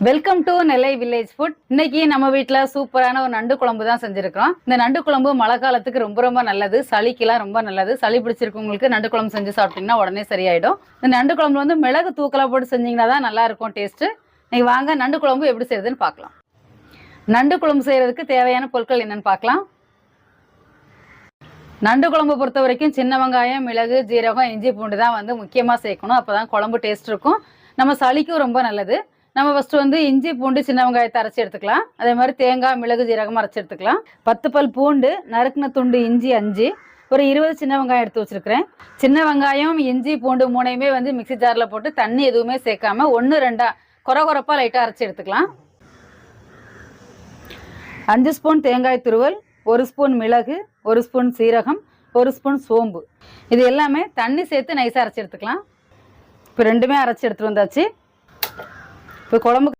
Welcome to Nellai village food. இன்னைக்கு நம்ம வீட்டில் சூப்பரான ஒரு நண்டு குழம்பு தான் செஞ்சிருக்கிறோம். இந்த நண்டு குழம்பு மழை காலத்துக்கு ரொம்ப ரொம்ப நல்லது, சளிக்கெல்லாம் ரொம்ப நல்லது. சளி பிடிச்சிருக்கவங்களுக்கு நண்டு குழம்பு செஞ்சு சாப்பிட்டீங்கன்னா உடனே சரியாயிடும். இந்த நண்டு குழம்பு வந்து மிளகு தூக்கலாக போட்டு செஞ்சீங்கன்னா தான் நல்லா இருக்கும் டேஸ்ட்டு. நீங்கள் வாங்க நண்டு குழம்பு எப்படி செய்யுதுன்னு பார்க்கலாம். நண்டு குழம்பு செய்யறதுக்கு தேவையான பொருட்கள் என்னன்னு பார்க்கலாம். நண்டு குழம்பு பொறுத்த வரைக்கும் சின்ன வெங்காயம், மிளகு, ஜீரகம், இஞ்சி பூண்டு தான் வந்து முக்கியமாக சேர்க்கணும். அப்போ தான் குழம்பு டேஸ்ட் இருக்கும். நம்ம சளிக்கும் ரொம்ப நல்லது. நம்ம ஃபஸ்ட்டு வந்து இஞ்சி பூண்டு சின்ன வெங்காயத்தை அரைச்சி எடுத்துக்கலாம். அதே மாதிரி தேங்காய், மிளகு, ஜீரகம் அரைச்சி எடுத்துக்கலாம். 10 பல் பூண்டு, நறுக்கின துண்டு இஞ்சி 5, ஒரு 20 சின்ன வெங்காயம் எடுத்து வச்சுருக்கிறேன். சின்ன வெங்காயம், இஞ்சி, பூண்டு மூணையுமே வந்து மிக்சி ஜாரில் போட்டு தண்ணி எதுவுமே சேர்க்காம 1-2 கொரப்பாக லைட்டாக அரைச்சி எடுத்துக்கலாம். 5 ஸ்பூன் தேங்காய் துருவல், 1 ஸ்பூன் மிளகு, 1 ஸ்பூன் சீரகம், 1 ஸ்பூன் சோம்பு, இது எல்லாமே தண்ணி சேர்த்து நைஸாக அரைச்சி எடுத்துக்கலாம். இப்போ ரெண்டுமே அரைச்சி எடுத்துகிட்டு வந்தாச்சு. இப்போ குழம்புக்கு